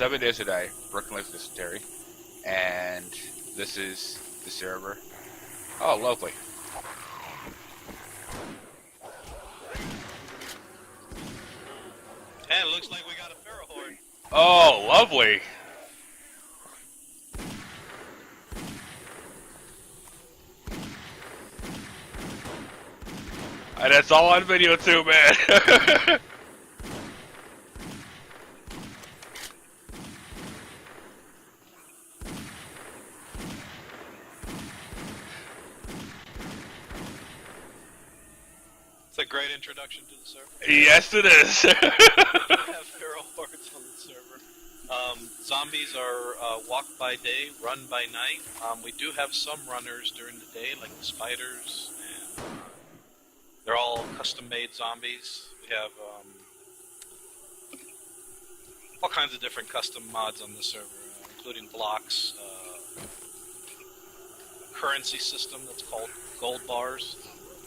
7 days a day, working like Dysentery, and this is the server. Oh, lovely. And it looks like we got a feral horde. Oh, lovely. And that's all on video too, man. It's a great introduction to the server. Yes, it is. We have feral hordes on the server. Zombies are walk by day, run by night. We do have some runners during the day, like the spiders, and they're all custom-made zombies. We have all kinds of different custom mods on the server, including blocks, a currency system that's called gold bars,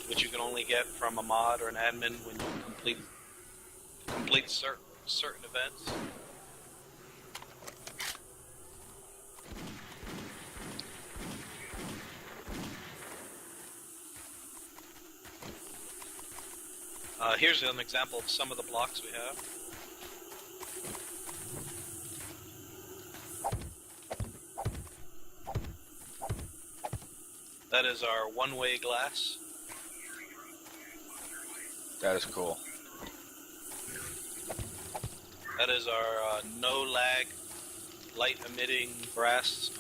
which you can only get from a mod or an admin when you complete certain events. Here's an example of some of the blocks we have. That is our one-way glass. That is cool. That is our no-lag, light-emitting brass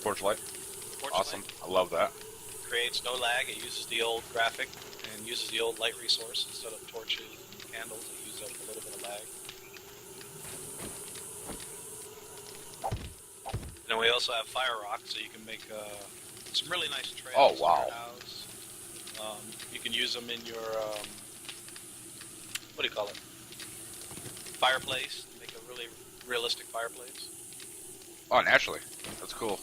Torch light. Awesome. light. I love that. Creates no lag. It uses the old graphic and uses the old light resource instead of torches and candles. It uses up a little bit of lag. And then we also have fire rock, so you can make some really nice trails. Oh, wow. In your house. You can use them in your what do you call it? Fireplace. Make a really realistic fireplace. Oh, naturally. That's cool.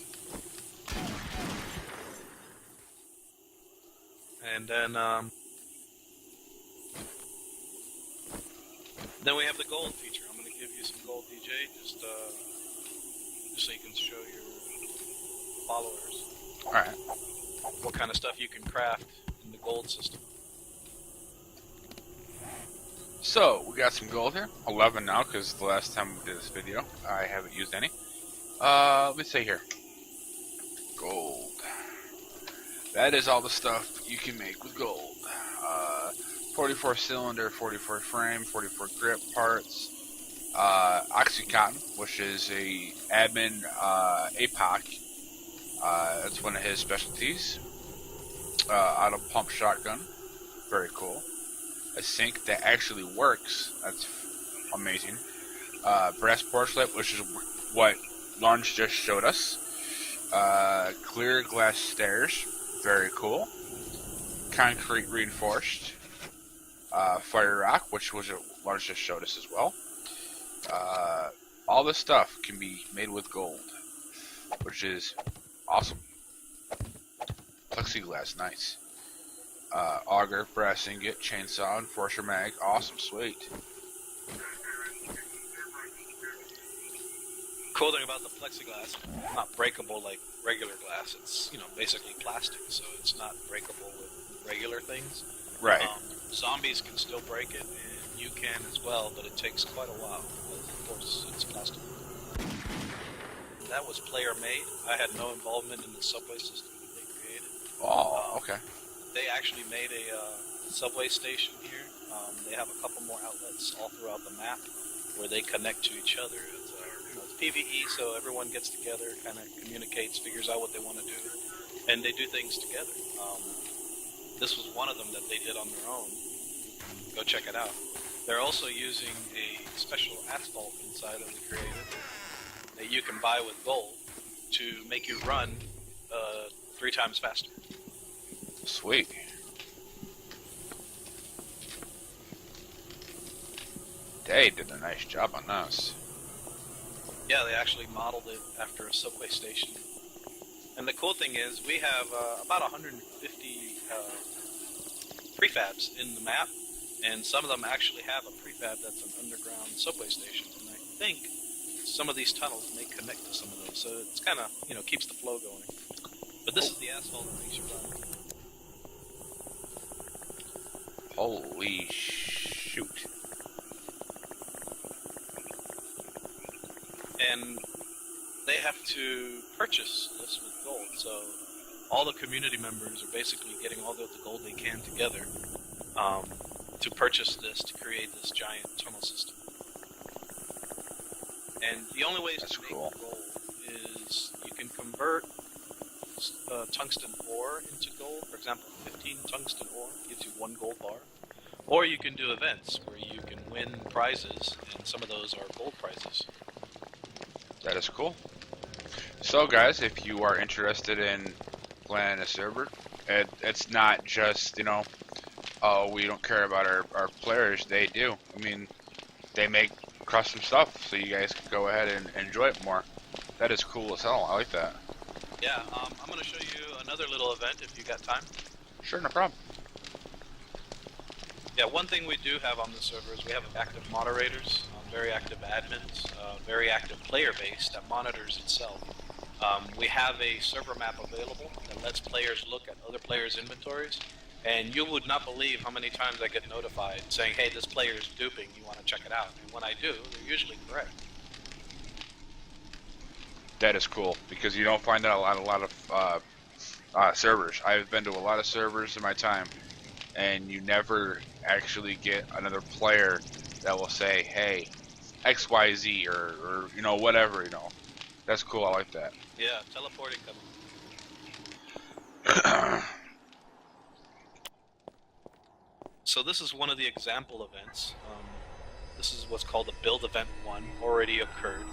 And then we have the gold feature. I'm going to give you some gold, DJ, just so you can show your followers. All right. What kind of stuff you can craft in the gold system. So, we got some gold here. 11 now, because the last time we did this video, I haven't used any. Let me see here. Gold. That is all the stuff you can make with gold. 44 cylinder, 44 frame, 44 grip parts. Oxycontin, which is a admin APOC. That's one of his specialties. Auto pump shotgun. Very cool. A sink that actually works. That's amazing. Brass porch light, which is what Larns just showed us. Clear glass stairs. Very cool. Concrete reinforced. Fire rock, which was what Larns just showed us as well. All this stuff can be made with gold, which is awesome. Plexiglass, nice. Auger, brass ingot, chainsaw, enforcer mag, awesome, sweet. Cool thing about the plexiglass, not breakable like regular glass. It's, basically plastic, so it's not breakable with regular things. Right. Zombies can still break it, and you can as well, but it takes quite a while, because of course it's plastic. That was player made. I had no involvement in the subway system that they created. Oh, okay. They actually made a subway station here. They have a couple more outlets all throughout the map where they connect to each other. It's PvE, so everyone gets together, kind of communicates, figures out what they want to do, and they do things together. This was one of them that they did on their own. Go check it out. They're also using a special asphalt inside that we created that you can buy with gold to make you run 3 times faster. Sweet. They did a nice job on this. Yeah, they actually modeled it after a subway station. And the cool thing is, we have about 150 prefabs in the map, and some of them actually have a prefab that's an underground subway station. And think some of these tunnels may connect to some of those, so it's kind of, keeps the flow going. But this is the asphalt that makes you run. Holy shoot. And they have to purchase this with gold, so all the community members are basically getting all the gold they can together to purchase this, to create this giant tunnel system. And the only ways to make gold is you can convert tungsten ore into gold. For example, 15 tungsten ore gives you 1 gold bar. Or you can do events where you can win prizes, and some of those are gold prizes. That is cool. So guys, if you are interested in playing a server, it's not just, oh, we don't care about our players. They do. I mean, they make custom stuff, so you guys can go ahead and enjoy it more. That is cool as hell. I like that. Yeah, I'm going to show you another little event if you got time. Sure, no problem. Yeah, one thing we do have on the server is we have active moderators, very active admins, very active player base that monitors itself. We have a server map available that lets players look at other players' inventories, and you would not believe how many times I get notified saying, hey, this player is duping, you want to check it out. And when I do, they're usually correct. That is cool, because you don't find that a lot of servers. I've been to a lot of servers in my time, and you never actually get another player that will say, hey, XYZ or whatever, That's cool, I like that. Yeah, teleporting coming. So this is one of the example events. This is what's called the Build Event 1, already occurred.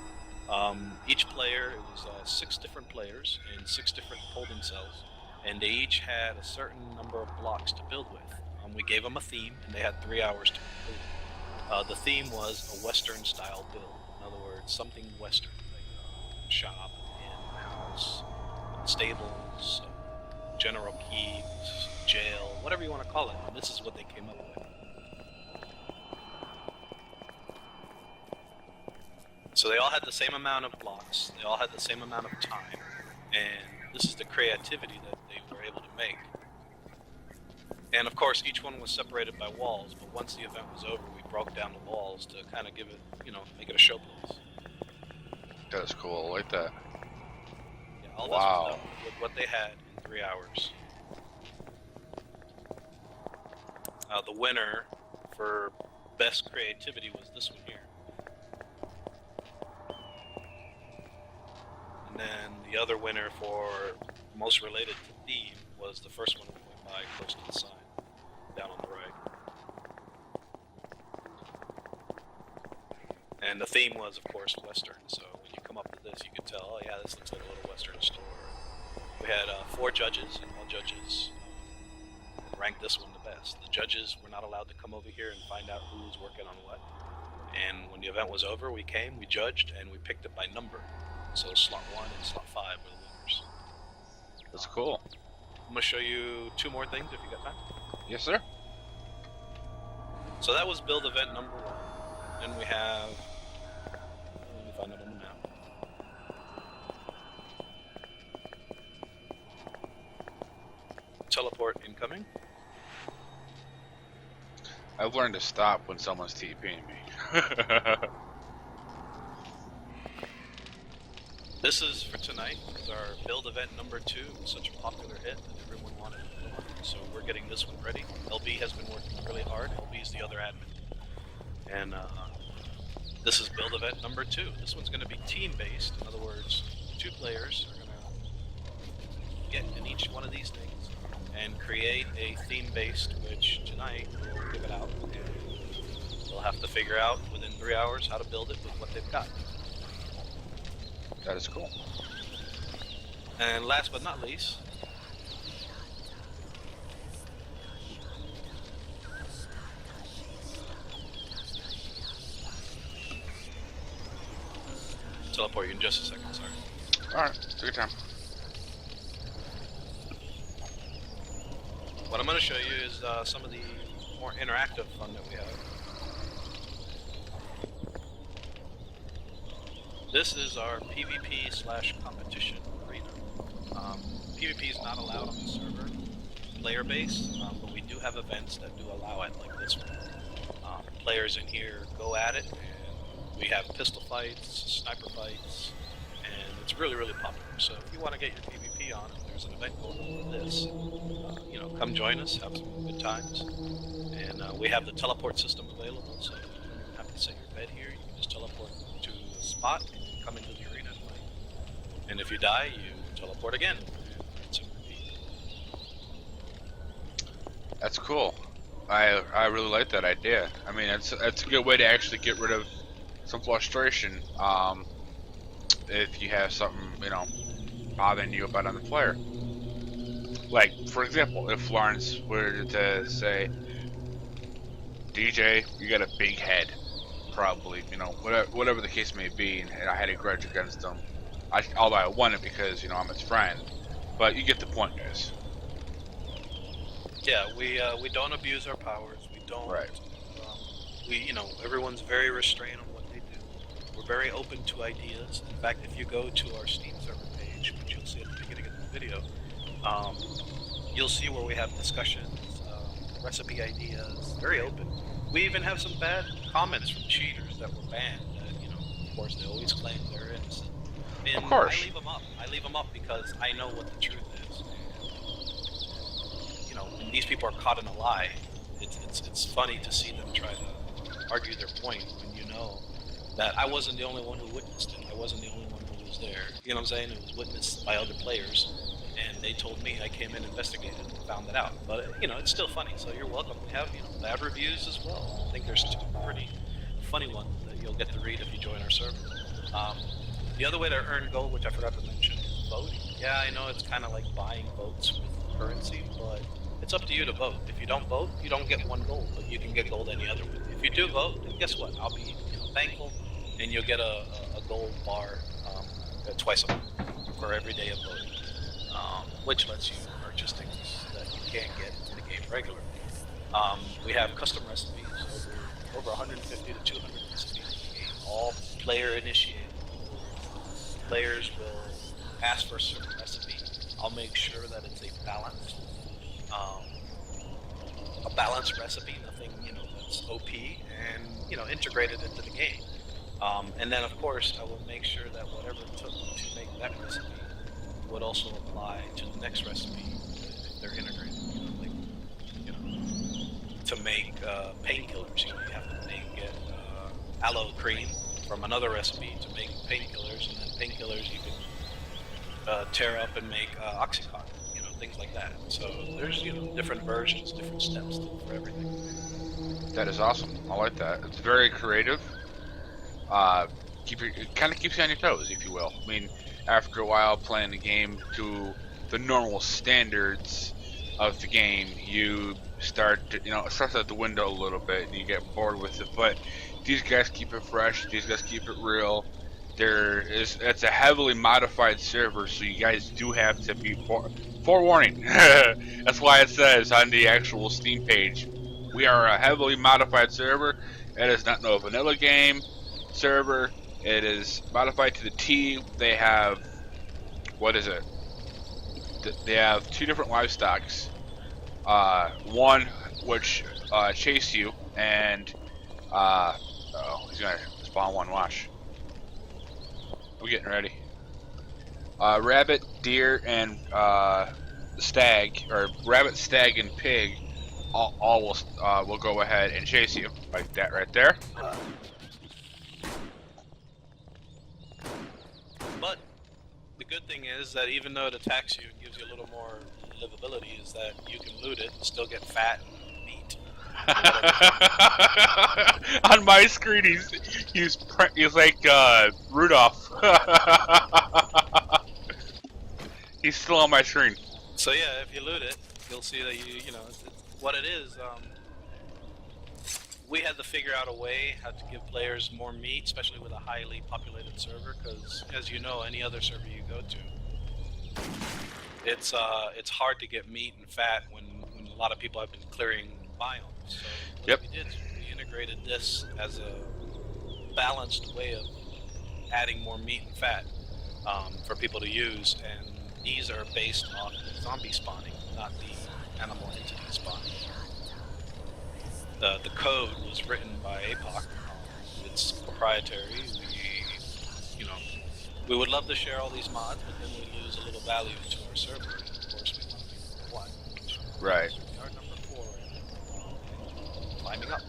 Each player, it was 6 different players in 6 different holding cells, and they each had a certain number of blocks to build with. We gave them a theme, and they had 3 hours to complete it. The theme was a Western-style build. In other words, something Western, like shop, inn, house, stables, general keys, jail, whatever you want to call it. And this is what they came up with. So they all had the same amount of blocks, they all had the same amount of time, and this is the creativity that they were able to make. And of course, each one was separated by walls, but once the event was over, we broke down the walls to kind of give it, make it a showplace. That's cool, I like that. Yeah, all this was done with what they had in 3 hours. The winner for best creativity was this one here. And then the other winner for most related to theme was the first one we went by close to the sign, down on the right. And the theme was, of course, Western. So when you come up to this, you can tell, oh yeah, this looks like a little Western store. We had 4 judges, and all judges ranked this one the best. The judges were not allowed to come over here and find out who was working on what. And when the event was over, we came, we judged, and we picked it by number. So slot 1 and slot 5 were the winners. That's cool. I'm going to show you 2 more things if you got time. Yes, sir. So that was build event number 1. Then we have, let me find it on the map. Teleport incoming. I've learned to stop when someone's TPing me. This is for tonight. It's our build event number 2. It was such a popular hit that everyone wanted it. So we're getting this one ready. LB has been working really hard. LB is the other admin. And this is build event number 2. This one's going to be team-based. In other words, 2 players are going to get in each one of these things and create a theme-based, which tonight we'll give it out. And they'll have to figure out within 3 hours how to build it with what they've got. That is cool. And last but not least, teleport you in just a second, sorry. Alright, take your time. What I'm going to show you is some of the more interactive fun that we have. This is our PvP/competition arena. PvP is not allowed on the server, player base, but we do have events that do allow it, like this one. Players in here go at it, and we have pistol fights, sniper fights, and it's really, really popular. So if you want to get your PvP on, there's an event going on with this. Come join us, have some good times. And we have the teleport system available, so you don't even have to set your bed here. You can just teleport to a spot and come into the arena and fight. And if you die, you teleport again. It's a repeat. That's cool. I really like that idea. I mean, that's a good way to actually get rid of some frustration. If you have something, you know, bothering you about another player. Like, for example, if Larns were to say, DJ, you got a big head, probably, you know, whatever the case may be, and I had a grudge against him. Although I won it because, you know, I'm his friend. But you get the point, guys. Yeah, we don't abuse our powers. We don't. Right. Everyone's very restrained on what they do. We're very open to ideas. In fact, if you go to our Steam server page, which you'll see at the beginning of the video, you'll see where we have discussions, recipe ideas, very open. We even have some bad comments from cheaters that were banned. Of course, they always claim they're innocent. And of course. I leave them up. I leave them up because I know what the truth is. When these people are caught in a lie, it's funny to see them try to argue their point when you know that I wasn't the only one who witnessed it. I wasn't the only one who was there. You know what I'm saying? It was witnessed by other players, and they told me. I came in, investigated, and found it out. But it's still funny. So you're welcome. We have bad reviews as well. I think there's two pretty funny ones that you'll get to read if you join our server. The other way to earn gold, which I forgot to mention, is voting. Yeah, I know it's kind of like buying votes with currency, but it's up to you to vote. If you don't vote, you don't get 1 gold, but you can get gold any other way. If you do vote, then guess what? I'll be thankful, and you'll get a gold bar twice a month for every day of voting, which lets you purchase things that you can't get in the game regularly. We have custom recipes, over 150 to 200 recipes in the game, all player initiated. Players will ask for a certain recipe. I'll make sure that it's a balanced recipe, nothing that's OP, and integrated into the game. And then of course I will make sure that whatever it took to make that recipe would also apply to the next recipe if they're integrated. To make painkillers, you have to make aloe cream from another recipe to make painkillers, and then painkillers you can tear up and make Oxycontin, things like that. So there's different versions, different steps for everything. That is awesome. I like that. It's very creative. It kind of keeps you on your toes, if you will. I mean, after a while playing the game to the normal standards of the game, you start to, it starts out the window a little bit, and you get bored with it. But these guys keep it fresh. These guys keep it real. It's a heavily modified server, so you guys do have to be forewarning. That's why it says on the actual Steam page, we are a heavily modified server. It is not no vanilla game server. It is modified to the T. They have, what is it? They have 2 different livestocks. One which chase you, and he's gonna spawn one. Watch. We're getting ready. Rabbit, deer, and stag, or rabbit, stag, and pig, all will go ahead and chase you like that right there. But the good thing is that even though it attacks you and gives you a little more livability, is that you can loot it and still get fat and meat. On my screen, he's like Rudolph. He's still on my screen. So yeah, if you loot it, you'll see that what it is. We had to figure out a way how to give players more meat, especially with a highly populated server, because as you know, any other server you go to, it's hard to get meat and fat when a lot of people have been clearing biomes. So what we did is we integrated this as a balanced way of adding more meat and fat for people to use, and these are based off zombie spawning, not the animal entity spawning. The code was written by APOC. It's proprietary. We would love to share all these mods, but then we lose a little value to our server. And of course, we want to be number one. Right. We are number 4 and climbing up.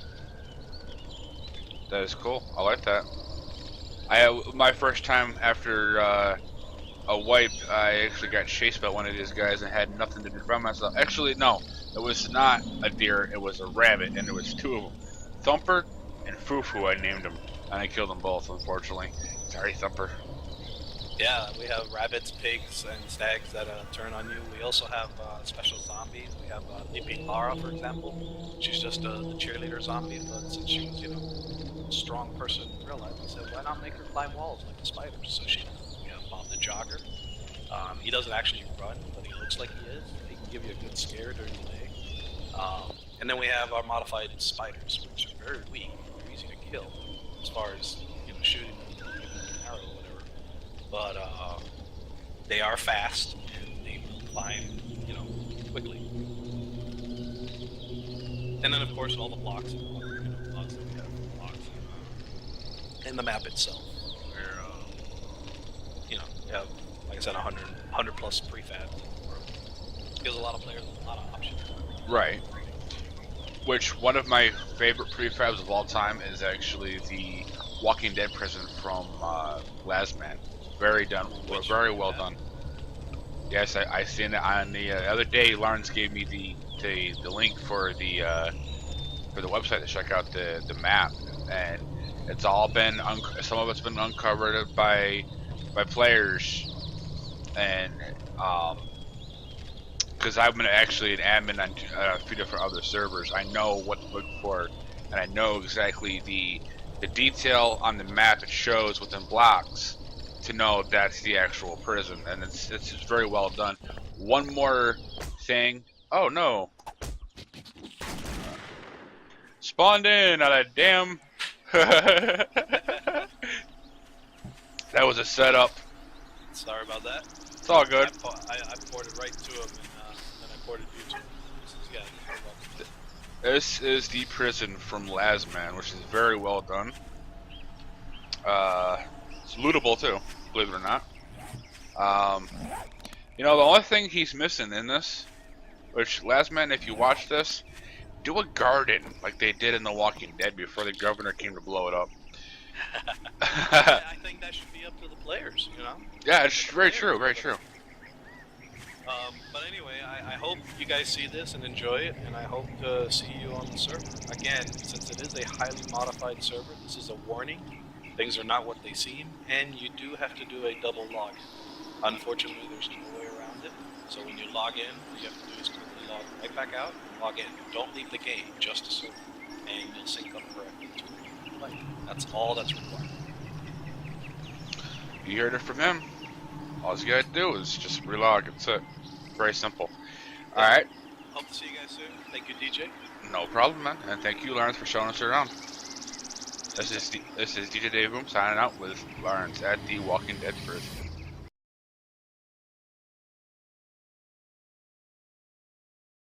That is cool. I like that. My first time after a wipe, I actually got chased by one of these guys and had nothing to defend myself. Actually, no, it was not a deer. It was a rabbit, and there was 2 of them, Thumper and Fufu. I named them, and I killed them both. Unfortunately, sorry, Thumper. Yeah, we have rabbits, pigs, and stags that turn on you. We also have special zombies. We have Leaping Lara, for example. She's just the cheerleader zombie, but since she was, a strong person in real life, we said, why not make her climb walls like the spiders? So she does. We have Bob the Jogger. He doesn't actually run, but he looks like he is. He can give you a good scare during the day. And then we have our modified spiders, which are very weak, very easy to kill, as far as shooting them with an arrow or whatever. But they are fast and they will climb, quickly. And then of course all the blocks, blocks that we have, blocks in the map itself, where we have, like I said, 100 plus prefab. Gives a lot of players a lot of options. Right. Which one of my favorite prefabs of all time is actually the Walking Dead prison from Lasman. Very done. Very well done. Yes, I seen it on the other day. Larns gave me the link for the website to check out the map, and it's all been some of it's been uncovered by players, and because I've been actually an admin on a few different other servers, I know what to look for, and I know exactly the detail on the map it shows within blocks to know that's the actual prison, and it's very well done. One more thing. Oh no! Spawned in on a damn. That was a setup. Sorry about that. It's all good. I ported right to him, and then I ported you to him. This is the prison from Lasman, which is very well done. It's lootable too, believe it or not. The only thing he's missing in this, which Lasman, if you watch this, do a garden like they did in The Walking Dead before the governor came to blow it up. I think that should be up to the players, Yeah, it's very true, very true. But anyway, I hope you guys see this and enjoy it, and I hope to see you on the server. Again, since it is a highly modified server, this is a warning. Things are not what they seem, and you do have to do a double login. Unfortunately, there's no way around it. So when you log in, all you have to do is quickly log right back out and log in. Don't leave the game, just the server, and you'll sync up correctly to the play. That's all that's required. You heard it from him. All you gotta do is just relog. That's it. Very simple. Yeah. Alright. Hope to see you guys soon. Thank you, DJ. No problem, man. And thank you, Larns, for showing us around. This is DJ Dave Boom signing out with Larns at the Walking Dead prison.